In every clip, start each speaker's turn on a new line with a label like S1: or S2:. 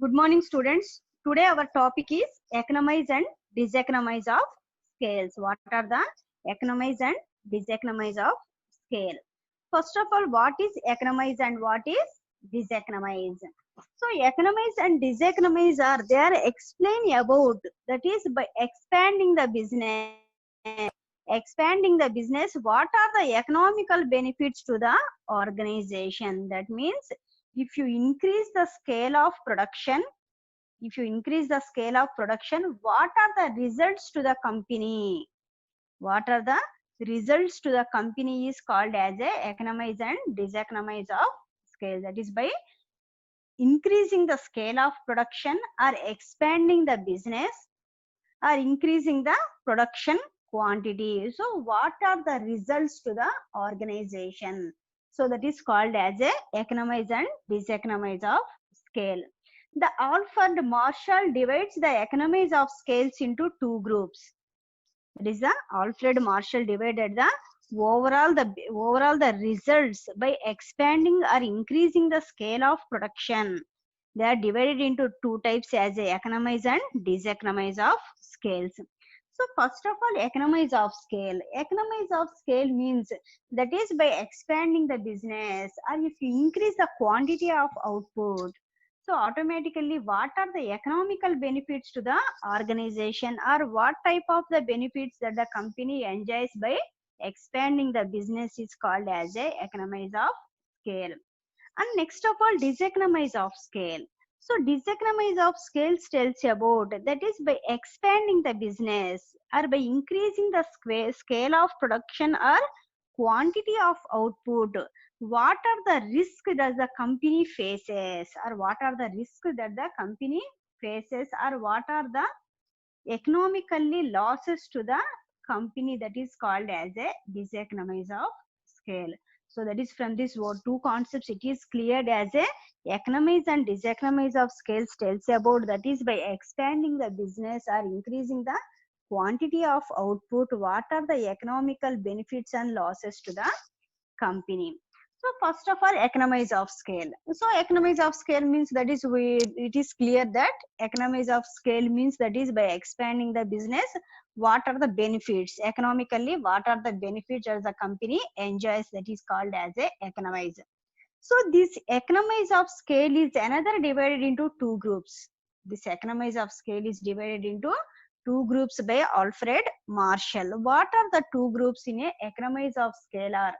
S1: Good morning, students. Today our topic is economize and diseconomize of scales. What are the economize and diseconomize of scale? First of all, what is economize and what is diseconomize? So economize and diseconomize are they are explain about, that is by expanding the business. Expanding the business, what are the economical benefits to the organization? That means if you increase the scale of production, what are the results to the company? What are the results to the company is called as a economize and diseconomize of scale. That is by increasing the scale of production or expanding the business or increasing the production quantity. So what are the results to the organization? So that is called as a economize and diseconomize of scale. The Alfred Marshall divides the economies of scales into two groups. That is the Alfred Marshall divided the overall the results by expanding or increasing the scale of production. They are divided into two types as a economize and diseconomize of scales. So first of all, economize of scale. Economize of scale means that is by expanding the business or if you increase the quantity of output. So automatically what are the economical benefits to the organization or what type of the benefits that the company enjoys by expanding the business is called as a economize of scale. And next of all, diseconomize of scale. So diseconomize of scales tells about, that is by expanding the business or by increasing the scale of production or quantity of output, what are the risks that the company faces or what are the risks that the company faces or what are the economically losses to the company, that is called as a diseconomize of scale. So that is from this two concepts it is cleared as a economize and diseconomize of scales tells about, that is by expanding the business or increasing the quantity of output, what are the economical benefits and losses to the company. So first of all, economize of scale. So economize of scale means that is it is clear that economize of scale means that is by expanding the business, what are the benefits economically, what are the benefits as the company enjoys, that is called as a economize. So this economize of scale is another divided into two groups. This economize of scale is divided into two groups by Alfred Marshall. What are the two groups in a economize of scale are?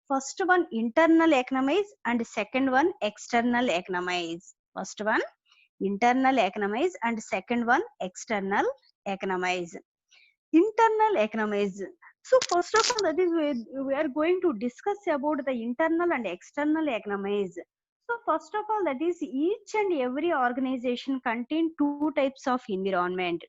S1: First one internal economize and second one external economize. First one internal economize and second one external economize. Internal economize. So first of all, that is we are going to discuss about the internal and external economize. So first of all, that is each and every organization contain two types of environment.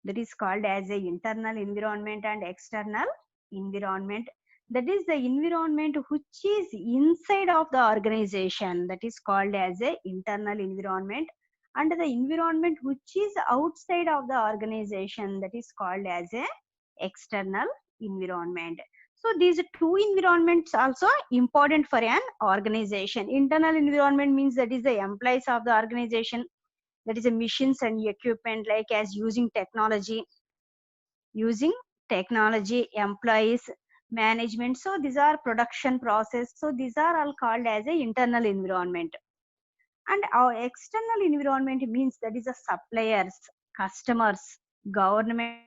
S1: That is called as a internal environment and external environment. That is the environment which is inside of the organization, that is called as a internal environment, and the environment which is outside of the organization, that is called as a external environment. So these two environments also important for an organization. Internal environment means that is the employees of the organization, that is a machines and equipment, like as using technology, employees, management. So these are production process. So these are all called as a internal environment. And our external environment means that is a suppliers, customers, government.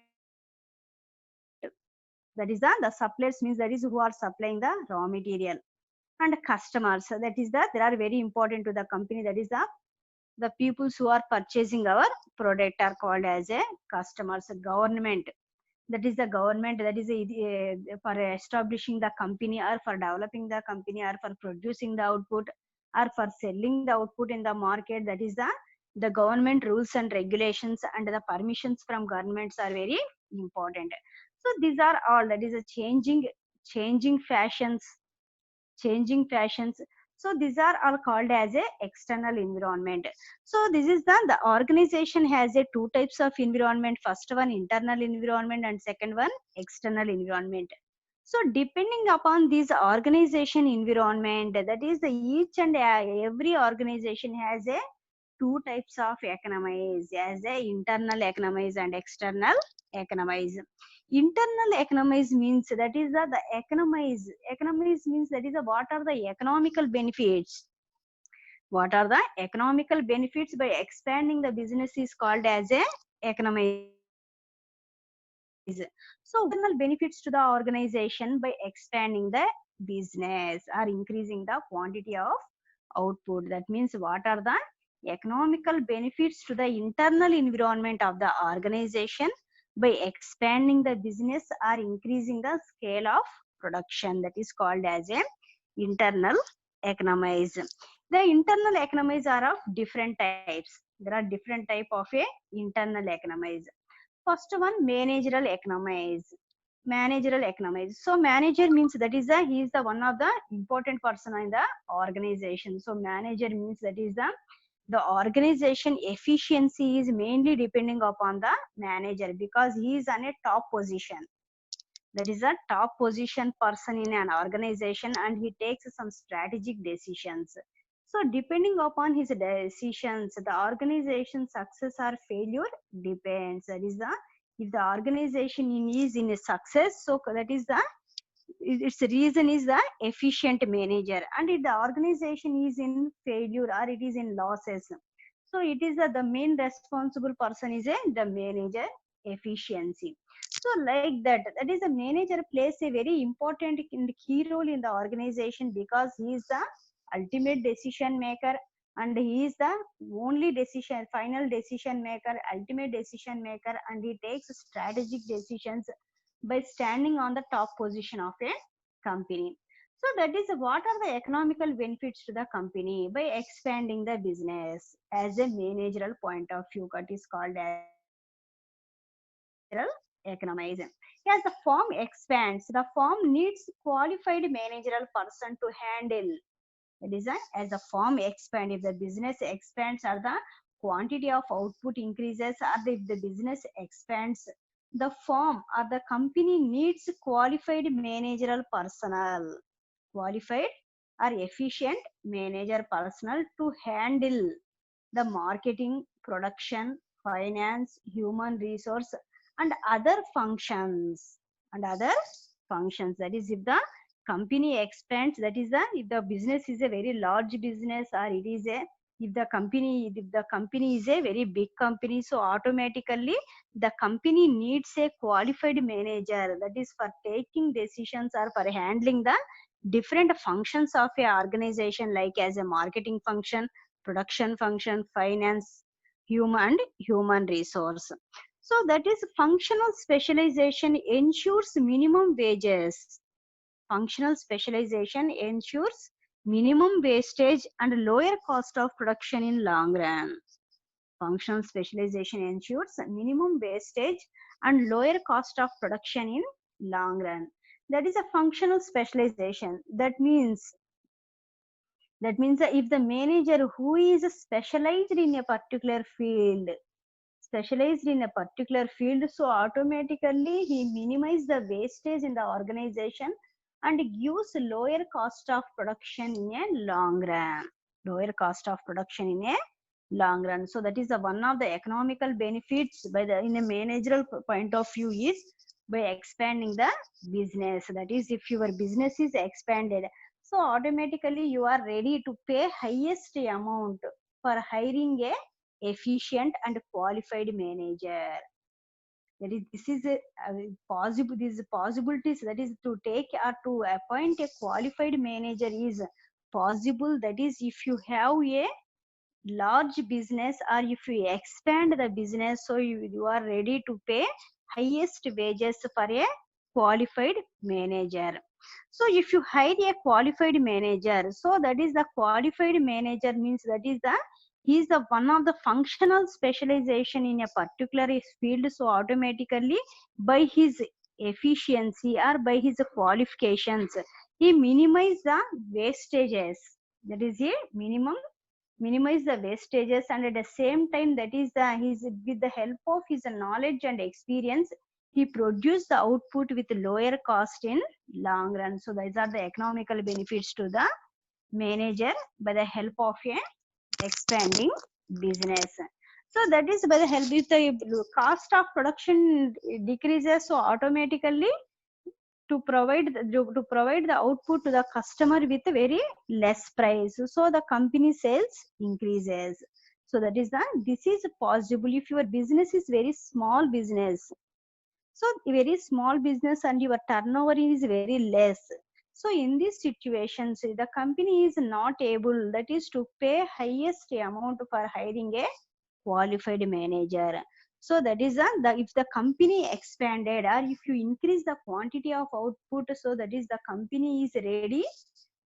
S1: That is the suppliers means that is who are supplying the raw material, and customers, so that is they are very important to the company, that is the peoples who are purchasing our product are called as a customers. Government, that is the government, that is for establishing the company or for developing the company or for producing the output or for selling the output in the market, that is the government rules and regulations and the permissions from governments are very important. So these are all, that is a changing fashions. So these are all called as a external environment. So this is the organization has a two types of environment. First one internal environment and second one external environment. So depending upon this organization environment, that is the each and every organization has a two types of economies as a internal economies and external economies. Internal economies means that is the economies. Economies means that is what are the economical benefits. What are the economical benefits by expanding the business is called as a economies. So internal benefits to the organization by expanding the business or increasing the quantity of output. That means what are the economical benefits to the internal environment of the organization by expanding the business or increasing the scale of production. That is called as a internal economies. The internal economies are of different types. There are different type of a internal economies. First one, managerial economies. Managerial economies. So manager means that is he is the one of the important person in the organization. So manager means that is the organization efficiency is mainly depending upon the manager because he is on a top position. That is a top position person in an organization and he takes some strategic decisions. So depending upon his decisions, the organization success or failure depends. That is the if the organization is in a success, so that is the its reason is the efficient manager, and if the organization is in failure or it is in losses, so it is the main responsible person is the manager efficiency. So like that is the manager plays a very important and key role in the organization because he is the ultimate decision maker and he is the only decision final decision maker, ultimate decision maker, and he takes strategic decisions by standing on the top position of a company. So that is what are the economical benefits to the company by expanding the business as a managerial point of view. That is called as managerial economies. As the firm expands, the firm needs qualified managerial person to handle. That is as the firm expands, if the business expands or the quantity of output increases or if the business expands, the firm or the company needs qualified managerial personnel, qualified or efficient manager personnel to handle the marketing, production, finance, human resource, and other functions. And other functions. That is, if the company expands, that is the if the business is a very large business or it is a if the company is a very big company, so automatically the company needs a qualified manager that is for taking decisions or for handling the different functions of a organization like as a marketing function, production function, finance, human resource. So that is functional specialization ensures minimum wages. Functional specialization ensures minimum wastage and lower cost of production in long run. Functional specialization ensures minimum wastage and lower cost of production in long run. That is a functional specialization. That means that if the manager who is specialized in a particular field, so automatically he minimizes the wastage in the organization and gives lower cost of production in a long run. Lower cost of production in a long run. So that is one of the economical benefits by the in a managerial point of view is by expanding the business. That is, if your business is expanded, so automatically you are ready to pay highest amount for hiring a efficient and qualified manager. That is, this is a possible. These possibilities, that is to take or to appoint a qualified manager is possible. That is, if you have a large business or if you expand the business, so you are ready to pay highest wages for a qualified manager. So if you hire a qualified manager, so that is the qualified manager means that is the he is the one of the functional specialization in a particular field, so automatically by his efficiency or by his qualifications he minimize the wastages. That is a minimize the wastages, and at the same time that is he's with the help of his knowledge and experience he produced the output with lower cost in long run. So these are the economical benefits to the manager by the help of a expanding business. So that is by the help, if the cost of production decreases, so automatically to provide the output to the customer with very less price, so the company sales increases. So that is the, this is possible if your business is very small business. So very small business and your turnover is very less. So in this situation, so the company is not able, that is to pay highest amount for hiring a qualified manager. So that is the if the company expanded or if you increase the quantity of output, so that is the company is ready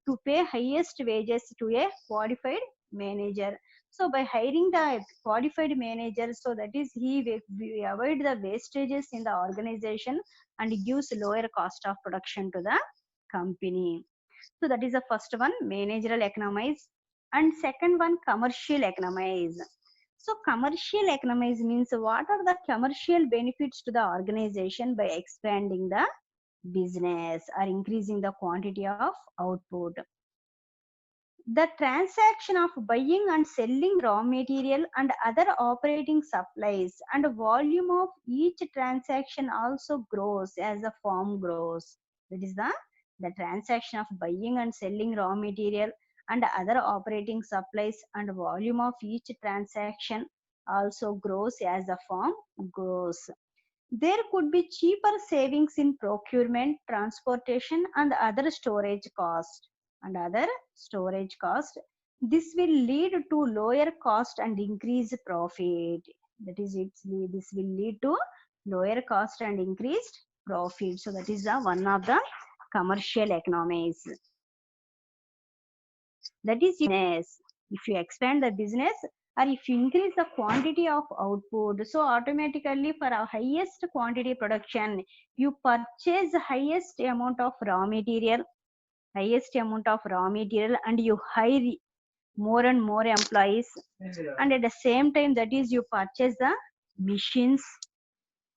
S1: to pay highest wages to a qualified manager. So by hiring the qualified manager, so that is we avoid the wastages in the organization and gives lower cost of production to the company. So that is the first one, managerial economies. And second one, commercial economies. So commercial economies means what are the commercial benefits to the organization by expanding the business or increasing the quantity of output. The transaction of buying and selling raw material and other operating supplies and volume of each transaction also grows as the firm grows. That is the transaction of buying and selling raw material and other operating supplies and volume of each transaction also grows as the firm grows. There could be cheaper savings in procurement, transportation, and other storage cost. And other storage cost. This will lead to lower cost and increase profit. That is, this will lead to lower cost and increased profit. So that is the one of the commercial economies. That is business. If you expand the business or if you increase the quantity of output, so automatically for a highest quantity production, you purchase the highest amount of raw material, and you hire more and more employees, and at the same time, that is, you purchase the machines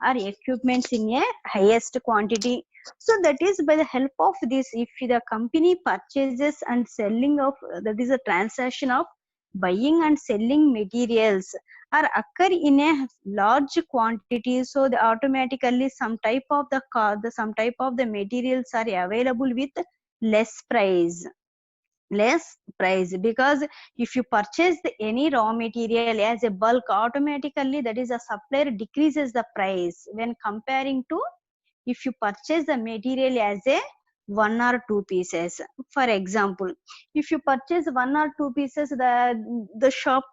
S1: or equipments in a highest quantity. So that is by the help of this, if the company purchases and selling of, that is a transaction of buying and selling materials are occur in a large quantity, so the automatically some type of some type of the materials are available with less price, because if you purchase any raw material as a bulk, automatically that is a supplier decreases the price when comparing to if you purchase the material as a one or two pieces. For example, if you purchase one or two pieces, the shop,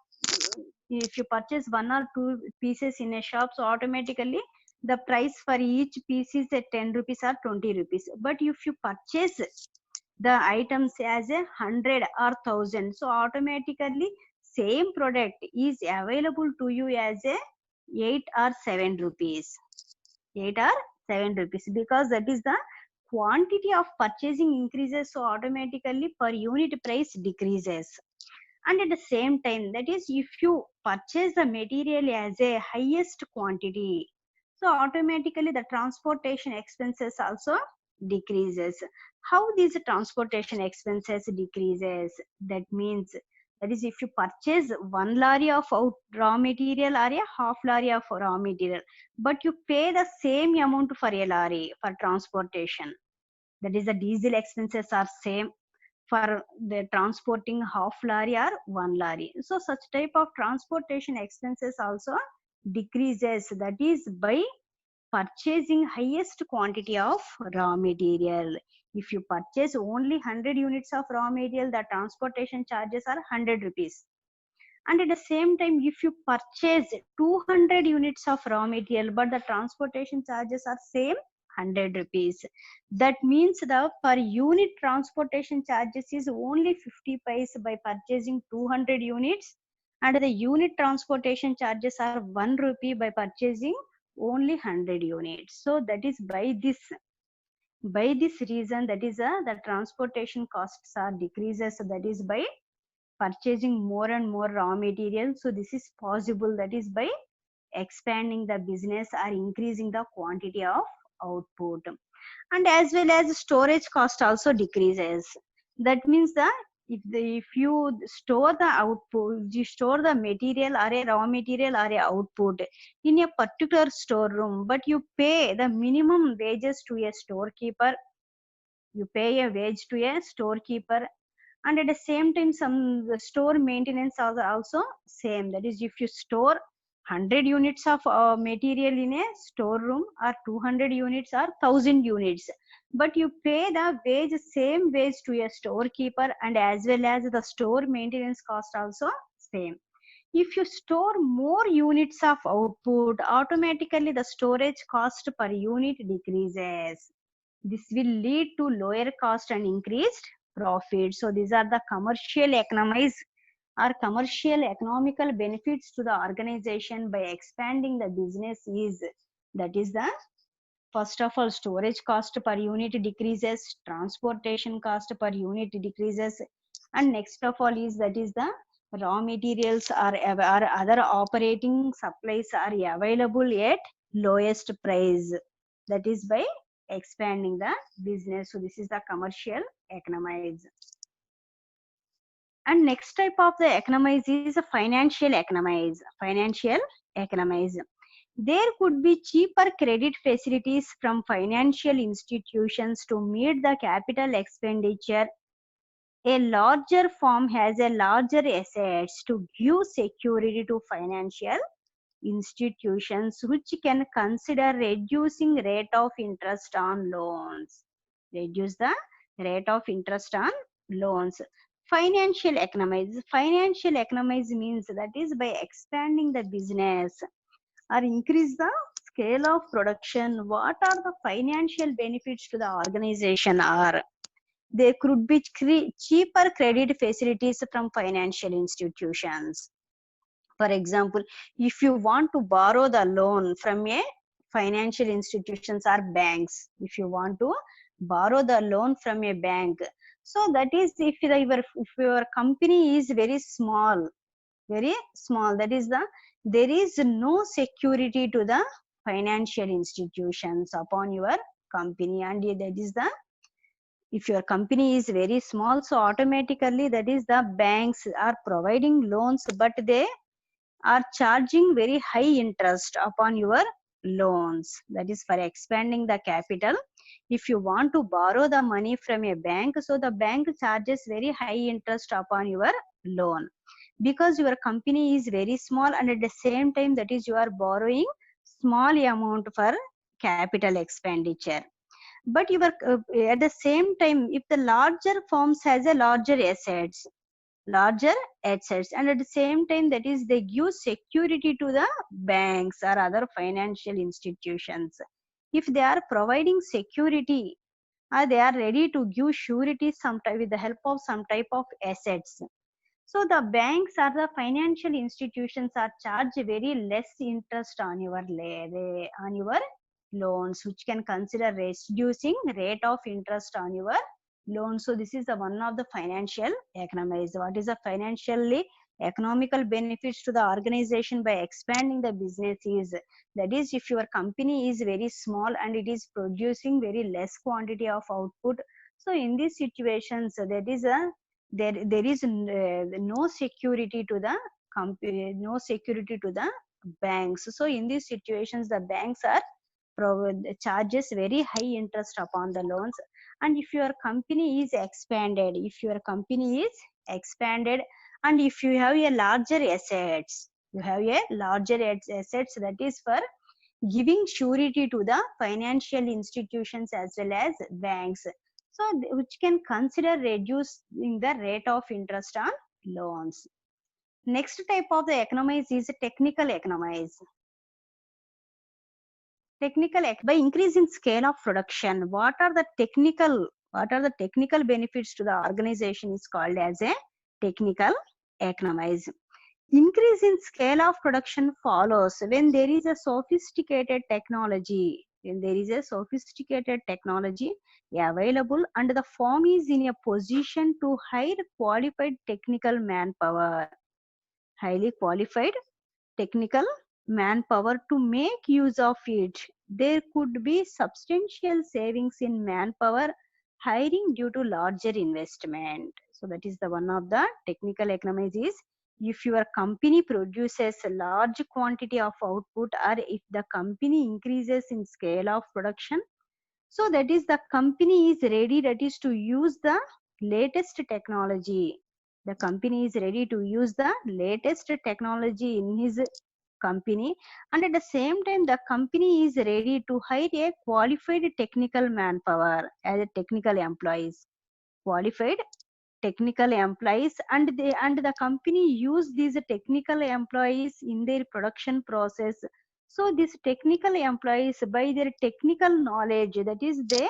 S1: if you purchase one or two pieces in a shop, so automatically the price for each piece is at 10 rupees or 20 rupees. But if you purchase the items as a 100 or 1000, so automatically same product is available to you as a 8 or 7 rupees, 8 or 7 rupees, because that is the quantity of purchasing increases, so automatically per unit price decreases. And at the same time, that is, if you purchase the material as a highest quantity, so automatically the transportation expenses also decreases. How these transportation expenses decreases? That means, that is, if you purchase one lorry of raw material or a half lorry of raw material, but you pay the same amount for a lorry for transportation, that is the diesel expenses are same for the transporting half lorry or one lorry. So such type of transportation expenses also decreases, that is by purchasing highest quantity of raw material. If you purchase only 100 units of raw material, the transportation charges are 100 rupees. And at the same time, if you purchase 200 units of raw material, but the transportation charges are same, 100 rupees. That means the per unit transportation charges is only 50 paise by purchasing 200 units, and the unit transportation charges are 1 rupee by purchasing only 100 units. So that is by this reason, that is the transportation costs are decreases, so that is by purchasing more and more raw material. So this is possible, that is by expanding the business or increasing the quantity of output. And as well as storage cost also decreases. That means the if you store the output, you store the material or a raw material or a output in a particular storeroom, but you pay the minimum wages to a storekeeper, you pay a wage to a storekeeper, and at the same time some the store maintenance are also same. That is, if you store 100 units of material in a storeroom, or 200 units or 1000 units, but you pay the wage, same wage to a storekeeper, and as well as the store maintenance cost also same. If you store more units of output, automatically the storage cost per unit decreases. This will lead to lower cost and increased profit. So these are the commercial economies or commercial economical benefits to the organization by expanding the business is, that is the first of all, storage cost per unit decreases, transportation cost per unit decreases, and next of all is, that is the raw materials or other operating supplies are available at lowest price. That is by expanding the business. So this is the commercial economies. And next type of the economies is financial economies. Financial economies. There could be cheaper credit facilities from financial institutions to meet the capital expenditure. A larger firm has a larger assets to give security to financial institutions, which can consider reducing rate of interest on loans. Reduce the rate of interest on loans. Financial economies. Financial economies means, that is by expanding the business or increase the scale of production. What are the financial benefits to the organization? Are there could be cheaper credit facilities from financial institutions. For example, if you want to borrow the loan from a financial institutions or banks, if you want to borrow the loan from a bank, so that is, if your company is very small, that is the, there is no security to the financial institutions upon your company, and that is the, if your company is very small, so automatically that is the banks are providing loans, but they are charging very high interest upon your loans. That is for expanding the capital. If you want to borrow the money from a bank, so the bank charges very high interest upon your loan, because your company is very small, and at the same time, that is, you are borrowing small amount for capital expenditure. But you are at the same time, if the larger firms has a larger assets, and at the same time, that is, they give security to the banks or other financial institutions. If they are providing security, or they are ready to give surety sometime with the help of some type of assets, so the banks or the financial institutions are charged very less interest on your loans, which can consider reducing rate of interest on your loan. So this is the one of the financial economies. What is the financially economical benefits to the organization by expanding the business is, that is, if your company is very small and it is producing very less quantity of output, so in these situations there is no security to the company, no security to the banks. So in these situations, the banks are charges very high interest upon the loans. And if your company is expanded, and if you have a larger assets, that is for giving surety to the financial institutions as well as banks, so which can consider reducing the rate of interest on loans. Next type of the economies is technical economies. By increasing scale of production, what are the technical benefits to the organization is called as a technical economies. Increase in scale of production follows when there is a sophisticated technology available, and the firm is in a position to hire qualified technical manpower, highly qualified technical manpower to make use of it. There could be substantial savings in manpower hiring due to larger investment. So that is the one of the technical economies is if your company produces a large quantity of output or if the company increases in scale of production, so that is the company is ready, that is to use the latest technology. The company is ready to use the latest technology in his company, and at the same time the company is ready to hire a qualified technical manpower as a technical employees, qualified technical employees, and the company use these technical employees in their production process. So these technical employees, by their technical knowledge, that is they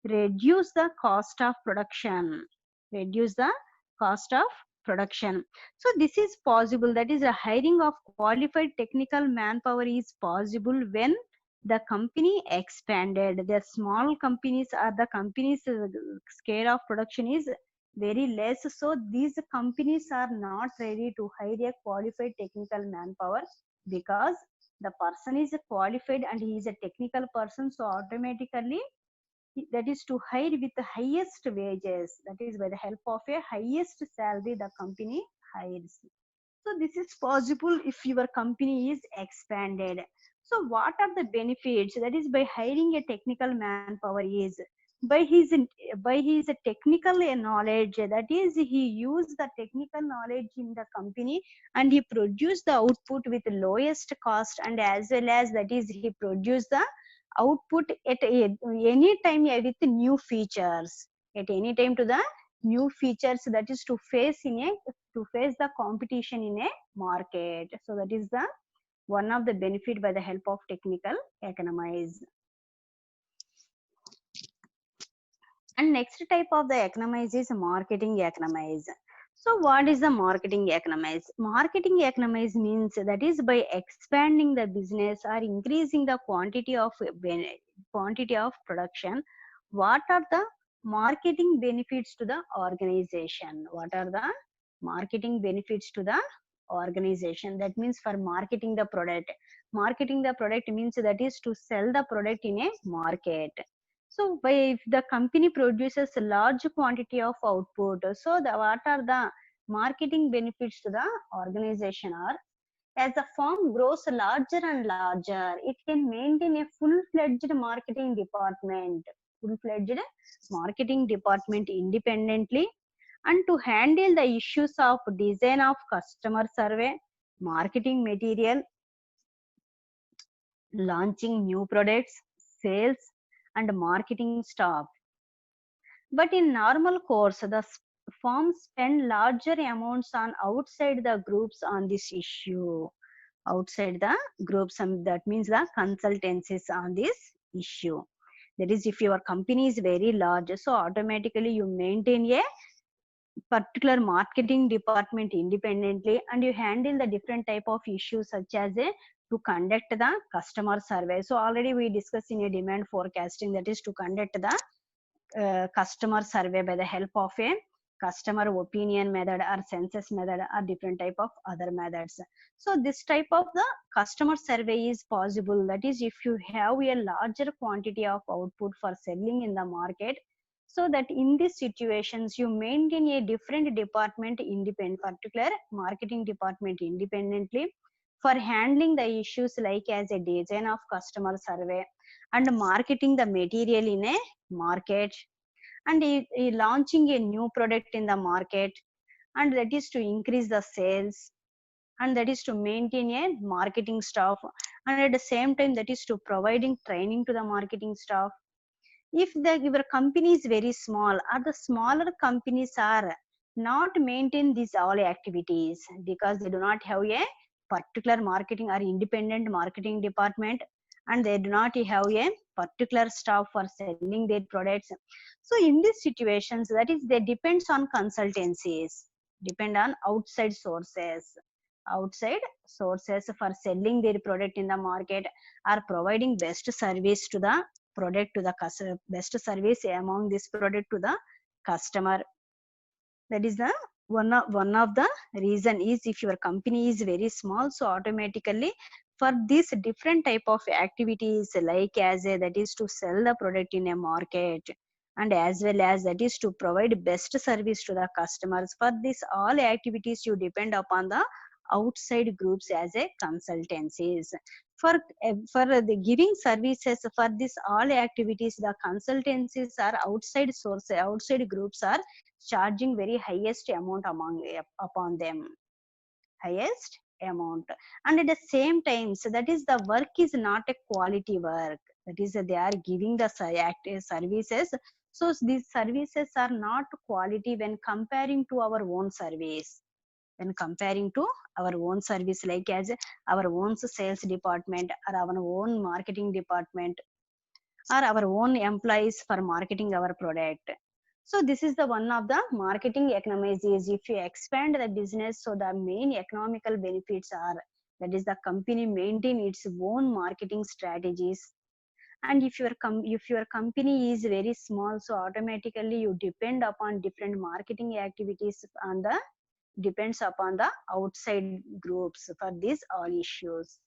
S1: reduce the cost of production, reduce the cost of production. So this is possible, that is the hiring of qualified technical manpower is possible when the company expanded. The small companies or the companies scale of production is very less, so these companies are not ready to hire a qualified technical manpower, because the person is qualified and he is a technical person, so automatically that is to hire with the highest wages, that is by the help of a highest salary the company hires. So this is possible if your company is expanded. So what are the benefits, that is by hiring a technical manpower is by his technical knowledge, that is he use the technical knowledge in the company and he produce the output with lowest cost, and as well as that is he produce the output at any time with new features, at any time to the new features, that is to face in a to face the competition in a market. So that is the one of the benefit by the help of technical economies. And next type of the economies is marketing economies. So what is the marketing economies? Marketing economies means that is by expanding the business or increasing the quantity of production. What are the marketing benefits to the organization? What are the marketing benefits to the organization? That means for marketing the product. Marketing the product means that is to sell the product in a market. So by if the company produces a large quantity of output, so what are the marketing benefits to the organization are, as the firm grows larger and larger, it can maintain a full-fledged marketing department independently, and to handle the issues of design of customer survey, marketing material, launching new products, sales, and marketing staff. But in normal course, the firms spend larger amounts on outside the groups on this issue. Outside the groups, and that means the consultancies on this issue. That is, if your company is very large, so automatically you maintain a particular marketing department independently, and you handle the different type of issues such as to conduct the customer survey. So already we discussed in a demand forecasting, that is to conduct the customer survey by the help of a customer opinion method or census method or different type of other methods. So this type of the customer survey is possible, that is if you have a larger quantity of output for selling in the market, so that in these situations you maintain a different department independent, particular marketing department independently for handling the issues like as a design of customer survey and marketing the material in a market, and launching a new product in the market, and that is to increase the sales, and that is to maintain a marketing staff, and at the same time that is to providing training to the marketing staff. If your company is very small or the smaller companies are not maintain these all activities because they do not have a particular marketing or independent marketing department, and they do not have a particular staff for selling their products. So in these situations, that is they depends on consultancies, depend on outside sources for selling their product in the market, are providing best service to the product to the customer, best service among this product to the customer. That is the one of the reason is if your company is very small, so automatically for this different type of activities like as a that is to sell the product in a market, and as well as that is to provide best service to the customers. For this all activities you depend upon the outside groups as a consultancies. For the giving services for this all activities, the consultancies are outside source, outside groups are charging very highest amount among upon them, highest amount. And at the same time, so that is the work is not a quality work, that is they are giving the services, so these services are not quality when comparing to our own service, when comparing to our own service, like as our own sales department or our own marketing department or our own employees for marketing our product. So this is the one of the marketing economies is if you expand the business, so the main economical benefits are that is the company maintain its own marketing strategies. And if your company is very small, so automatically you depend upon different marketing activities on the depends upon the outside groups for these all issues.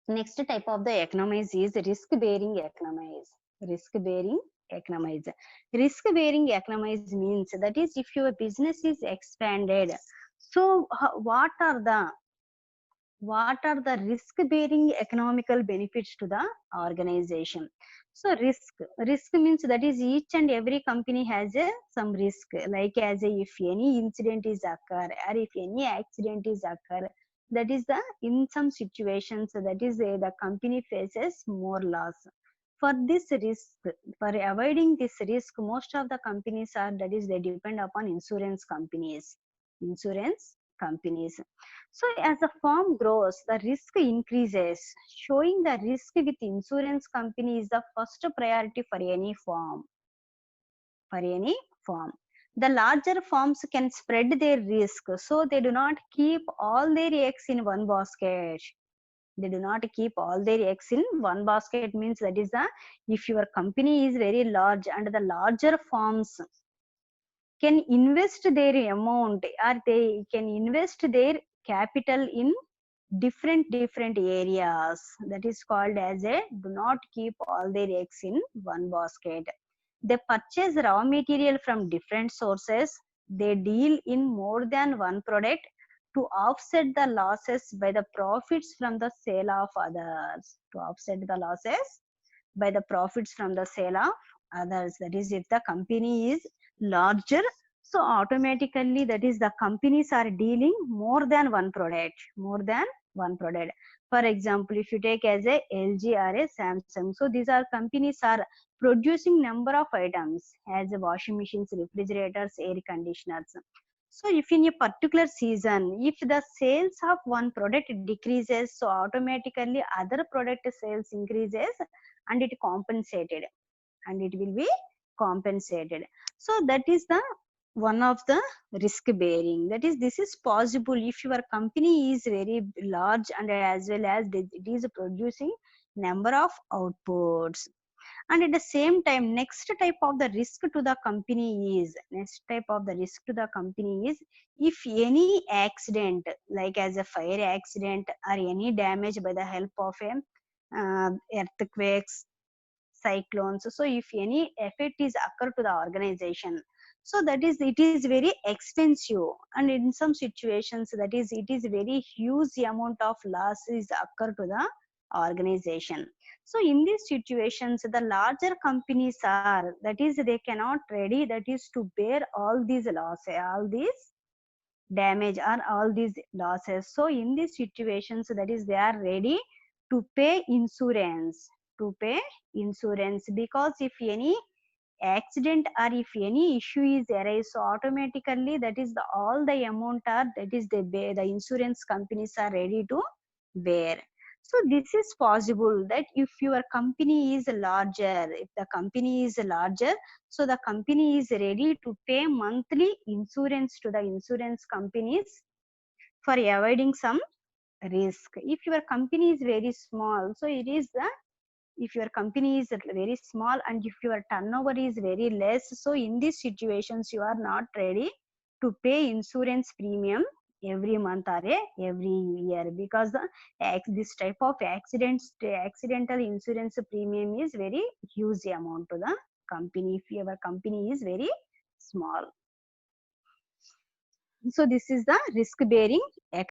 S1: Next type of the economies is risk bearing economies. Risk bearing economies. Risk bearing economies means that is if your business is expanded, so what are the risk bearing economical benefits to the organization? So risk means that is each and every company has a some risk, like as a, if any incident is occur or if any accident is occur, that is the in some situations that is the company faces more loss. For this risk, for avoiding this risk, most of the companies are that is they depend upon insurance companies. So as the firm grows, the risk increases. Showing the risk with insurance company is the first priority for any firm. For any firm, the larger firms can spread their risk, so they do not keep all their eggs in one basket. They do not keep all their eggs in one basket means that is the if your company is very large and the larger firms can invest their amount or they can invest their capital in different areas, that is called as a do not keep all their eggs in one basket. They purchase raw material from different sources, they deal in more than one product to offset the losses by the profits from the sale of others, to offset the losses by the profits from the sale of others. That is if the company is larger, so automatically that is the companies are dealing more than one product, more than one product. For example, if you take as a LG or a Samsung, so these are companies are producing number of items as a washing machines, refrigerators, air conditioners. So if in a particular season, if the sales of one product decreases, so automatically other product sales increases and it compensated, and it will be compensated. So that is the one of the risk bearing, that is this is possible if your company is very large and as well as it is producing number of outputs. And at the same time, next type of the risk to the company is, next type of the risk to the company is if any accident like as a fire accident or any damage by the help of a earthquakes, cyclones, so if any effect is occur to the organization, so that is it is very expensive, and in some situations that is it is very huge amount of loss is occur to the organization. So in these situations the larger companies are that is they cannot ready that is to bear all these losses, all these damage or all these losses. So in these situations that is they are ready to pay insurance, to pay insurance, because if any accident or if any issue is arise, so automatically that is the all the amount are that is the insurance companies are ready to bear. So this is possible that if your company is larger, if the company is larger, so the company is ready to pay monthly insurance to the insurance companies for avoiding some risk. If your company is very small, so it is the if your company is very small and if your turnover is very less, so in these situations you are not ready to pay insurance premium every month or every year, because this type of accidental insurance premium is very huge amount to the company if your company is very small. So this is the risk bearing